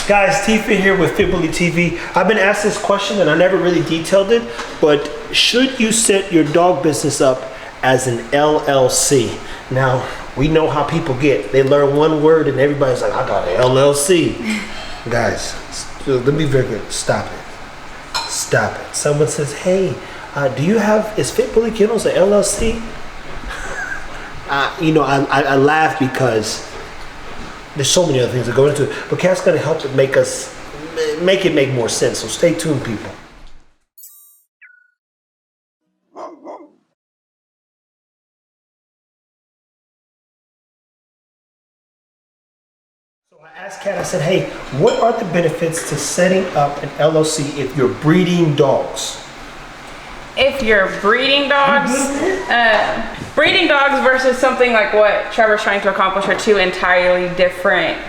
Guys, Tifa here with FBTV. I've been asked this question and I never really detailed it, but should you set your dog business up as an LLC? Now, we know how people get. They learn one word and everybody's like, I got an LLC. Guys, let me be very good. Stop it. Stop it. Someone says, hey, is Fit Kennels an LLC? I laugh because there's so many other things that go into it, but Kat's gonna help it make it make more sense. So stay tuned, people. So I asked Kat, I said, hey, what are the benefits to setting up an LLC if you're breeding dogs? If you're breeding dogs, versus something like what Trevor's trying to accomplish are two entirely different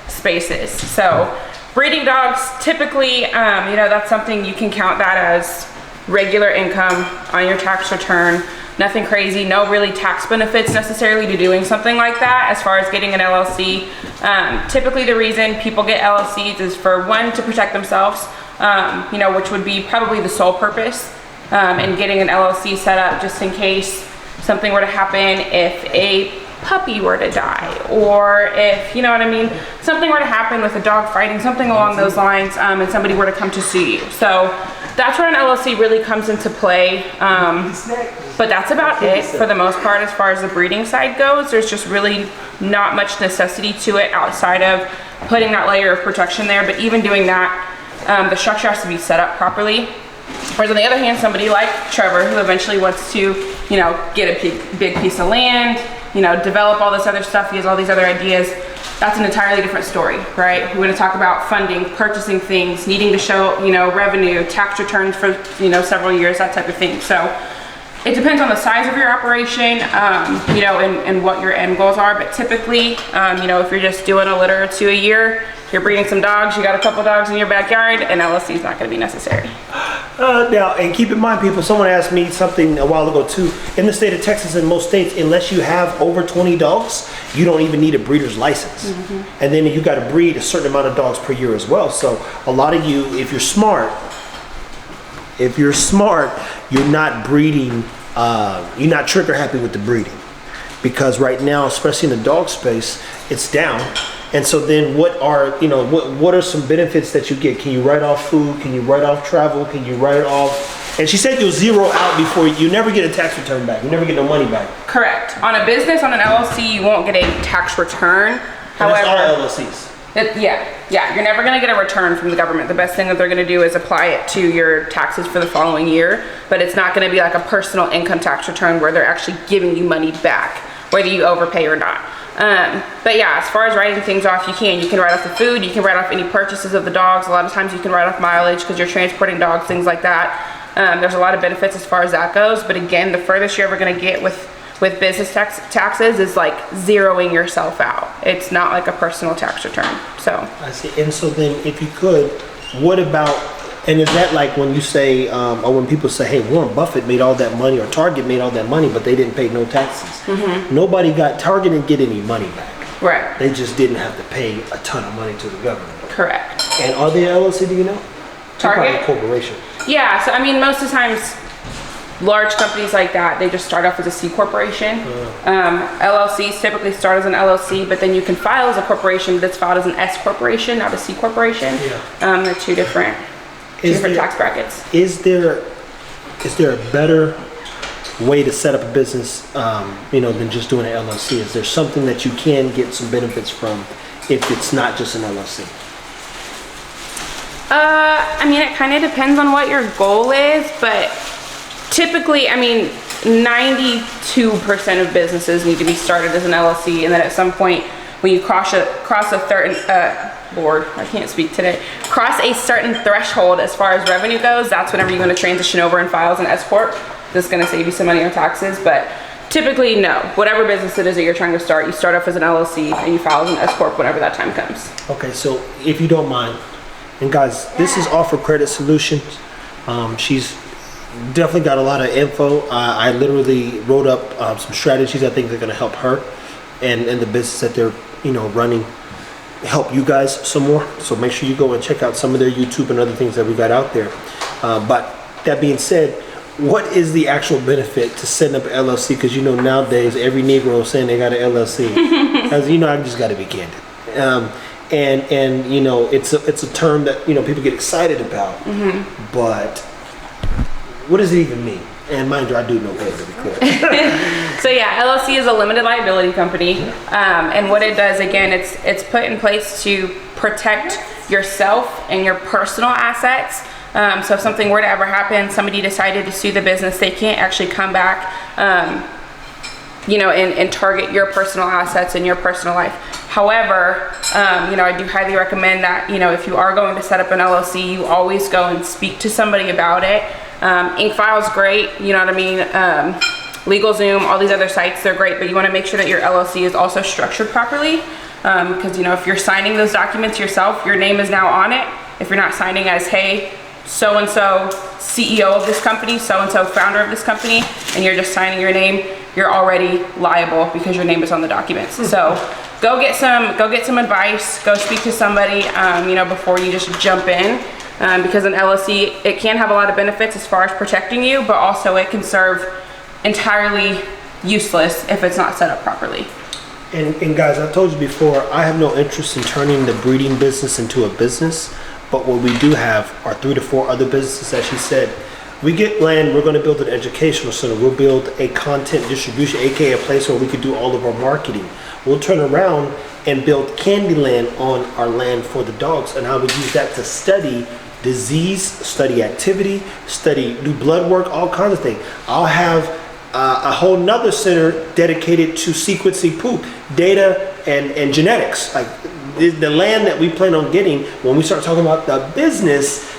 spaces. So breeding dogs, typically, that's something you can count that as regular income on your tax return. Nothing crazy, no really tax benefits necessarily to doing something like that as far as getting an LLC. Typically the reason people get LLCs is for one, to protect themselves, which would be probably the sole purpose. And getting an LLC set up just in case something were to happen, if a puppy were to die, or if, something were to happen with a dog fighting, something along those lines, and somebody were to come to sue you. So that's where an LLC really comes into play. But that's about it for the most part as far as the breeding side goes. There's just really not much necessity to it outside of putting that layer of protection there. But even doing that, the structure has to be set up properly. Whereas on the other hand, somebody like Trevor, who eventually wants to, get a big piece of land, develop all this other stuff, he has all these other ideas, that's an entirely different story, right? We're gonna talk about funding, purchasing things, needing to show, revenue, tax returns for, several years, that type of thing. So it depends on the size of your operation, and what your end goals are. But typically, if you're just doing a litter or two a year, you're breeding some dogs, you got a couple dogs in your backyard, an LLC is not going to be necessary. Now, and keep in mind, people, someone asked me something a while ago too. In the state of Texas and most states, unless you have over 20 dogs, you don't even need a breeder's license. Mm-hmm. And then you got to breed a certain amount of dogs per year as well. So a lot of you, if you're smart, you're not breeding, you're not trigger happy with the breeding. Because right now, especially in the dog space, it's down. And so then what are some benefits that you get? Can you write off food? Can you write off travel? Can you write off? And she said you'll zero out before you never get a tax return back. You never get no money back. Correct. On a business, on an LLC, you won't get a tax return. However, that's all LLCs. Yeah, you're never gonna get a return from the government. The best thing that they're gonna do is apply it to your taxes for the following year, but it's not gonna be like a personal income tax return where they're actually giving you money back, whether you overpay or not. But yeah, as far as writing things off, you can write off the food, you can write off any purchases of the dogs. A lot of times you can write off mileage because you're transporting dogs, things like that. There's a lot of benefits as far as that goes, but again, the furthest you're ever gonna get with business taxes is like zeroing yourself out. It's not like a personal tax return. So I see. And so then if you could, what about, and is that like when you say, or when people say, hey, Warren Buffett made all that money or Target made all that money, but they didn't pay no taxes. Mm-hmm. Target didn't get any money back. Right. They just didn't have to pay a ton of money to the government. Correct. And are they LLC, do you know? Target? A corporation. Yeah, so I mean, most of the times, large companies like that, they just start off as a C corporation. LLCs typically start as an LLC, but then you can file as a corporation that's filed as an S corporation, not a C corporation. Yeah. They're two different tax brackets. Is there a better way to set up a business, than just doing an LLC? Is there something that you can get some benefits from if it's not just an LLC? It kind of depends on what your goal is, but typically, 92% of businesses need to be started as an LLC, and then at some point, when you cross a certain cross a certain threshold as far as revenue goes, that's whenever you're going to transition over and file as an S corp. That's going to save you some money on taxes, but typically, no. Whatever business it is that you're trying to start, you start off as an LLC and you file as an S corp whenever that time comes. Okay, so if you don't mind, and guys, this is all for Credit Solutions. She's definitely got a lot of info. I literally wrote up some strategies I think are going to help her and the business that they're running help you guys some more. So make sure you go and check out some of their YouTube and other things that we got out there. But that being said, what is the actual benefit to setting up an LLC? Because nowadays every Negro is saying they got an LLC. As I just got to be candid. And it's a term that people get excited about. But what does it even mean? And mind you, I do know better, to be clear. So yeah, LLC is a limited liability company, and what it does, again, it's put in place to protect yourself and your personal assets. So if something were to ever happen, somebody decided to sue the business, they can't actually come back, and target your personal assets and your personal life. However, I do highly recommend that, if you are going to set up an LLC, you always go and speak to somebody about it. InkFile's great, LegalZoom, all these other sites, they're great, but you want to make sure that your LLC is also structured properly, because if you're signing those documents yourself, your name is now on it. If you're not signing as, hey, so-and-so CEO of this company, so-and-so founder of this company, and you're just signing your name, you're already liable because your name is on the documents. So go get some advice, go speak to somebody, before you just jump in. Because an LLC, it can have a lot of benefits as far as protecting you, but also it can serve entirely useless if it's not set up properly. And guys, I told you before, I have no interest in turning the breeding business into a business, but what we do have are 3 to 4 other businesses. As she said, we get land, we're going to build an educational center, we'll build a content distribution, aka a place where we could do all of our marketing. We'll turn around and build Candyland on our land for the dogs, and I would use that to study disease, study activity, do blood work, all kinds of things. I'll have a whole nother center dedicated to sequencing poop, data, and genetics. Like the land that we plan on getting, when we start talking about the business,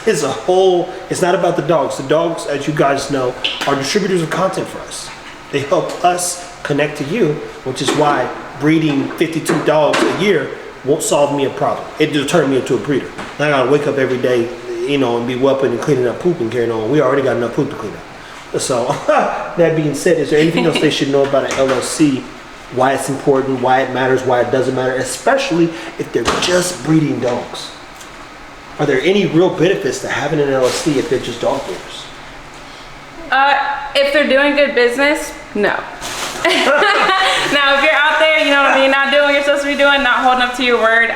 is a whole, it's not about the dogs. The dogs, as you guys know, are distributors of content for us. They help us connect to you, which is why breeding 52 dogs a year won't solve me a problem. It will turn me into a breeder. I gotta wake up every day, and be whelping and cleaning up poop and carrying on. We already got enough poop to clean up. So that being said, is there anything else they should know about an LLC? Why it's important, why it matters, why it doesn't matter, especially if they're just breeding dogs? Are there any real benefits to having an LLC if they're just dog breeders? If they're doing good business, no. Now, if you're out there, not doing what you're supposed to be doing, not holding up to your word,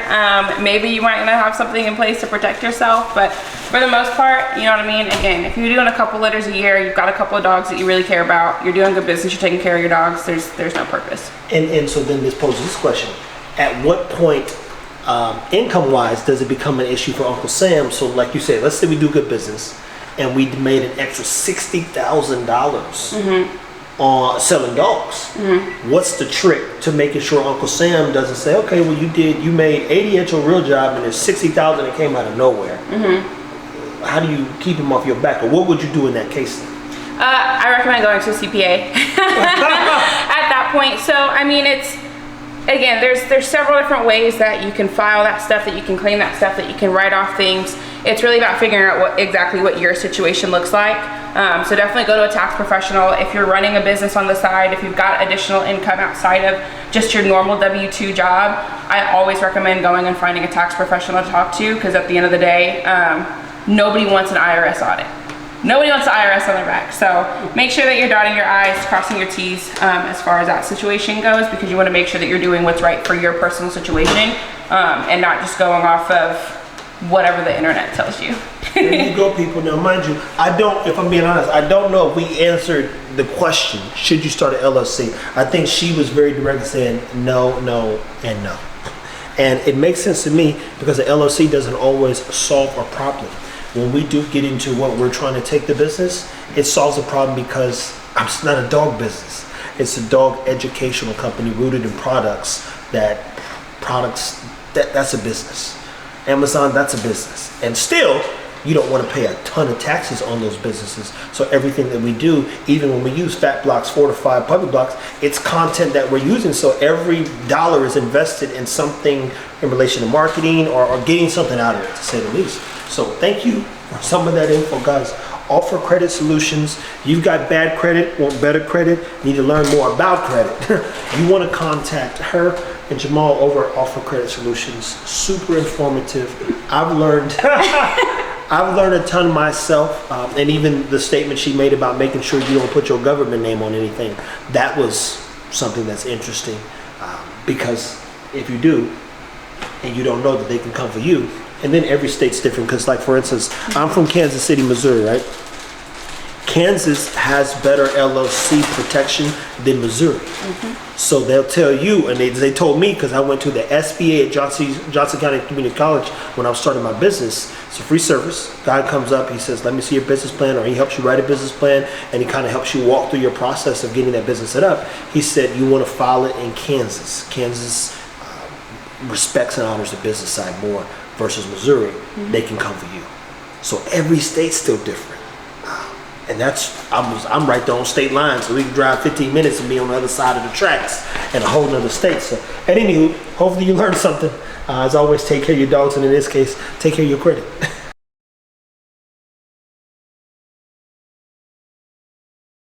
maybe you might have something in place to protect yourself, but for the most part, again, if you're doing a couple litters a year, you've got a couple of dogs that you really care about, you're doing good business, you're taking care of your dogs, there's no purpose. And so then this poses this question: at what point, income-wise, does it become an issue for Uncle Sam? So like you said, let's say we do good business and we made an extra $60,000 on selling dogs. What's the trick to making sure Uncle Sam doesn't say, okay, well you made 80 at your real job and there's 60,000 that came out of nowhere? How do you keep him off your back, or what would you do in that case then? I recommend going to a CPA at that point. So it's, again, there's several different ways that you can file that stuff, that you can claim that stuff, that you can write off things. It's really about figuring out exactly what your situation looks like. So definitely go to a tax professional. If you're running a business on the side, if you've got additional income outside of just your normal W-2 job, I always recommend going and finding a tax professional to talk to, because at the end of the day, nobody wants an IRS audit. Nobody wants the IRS on their back. So make sure that you're dotting your I's, crossing your T's as far as that situation goes, because you want to make sure that you're doing what's right for your personal situation, and not just going off of whatever the internet tells you. There you go, people. Now, mind you, if I'm being honest, I don't know if we answered the question, should you start an LLC? I think she was very direct in saying no, no, and no. And it makes sense to me, because the LLC doesn't always solve a problem. When we do get into what we're trying to take the business, it solves a problem because it's not a dog business. It's a dog educational company rooted in products, that's a business. Amazon, that's a business. And still, you don't want to pay a ton of taxes on those businesses. So everything that we do, even when we use Fat Blocks, Fortified, Public Blocks, it's content that we're using. So every dollar is invested in something in relation to marketing or getting something out of it, to say the least. So thank you for some of that info, guys. All for Credit Solutions. You've got bad credit, want better credit, need to learn more about credit. You want to contact her. And Jamal over at Offer Credit Solutions, super informative. I've learned a ton myself, and even the statement she made about making sure you don't put your government name on anything. That was something that's interesting, because if you do, and you don't know that they can come for you, and then every state's different. Because, like, for instance, I'm from Kansas City, Missouri, right? Kansas has better LLC protection than Missouri. So they'll tell you, and they told me, because I went to the SBA at Johnson County Community College when I was starting my business. It's a free service. Guy comes up, he says, let me see your business plan, or he helps you write a business plan, and he kind of helps you walk through your process of getting that business set up. He said, you want to file it in Kansas. Kansas respects and honors the business side more versus Missouri. They can come for you. So every state's still different. And I'm right there on state lines, so we can drive 15 minutes and be on the other side of the tracks in a whole nother state. So, and anywho, hopefully you learned something. As always, take care of your dogs, and in this case, take care of your credit.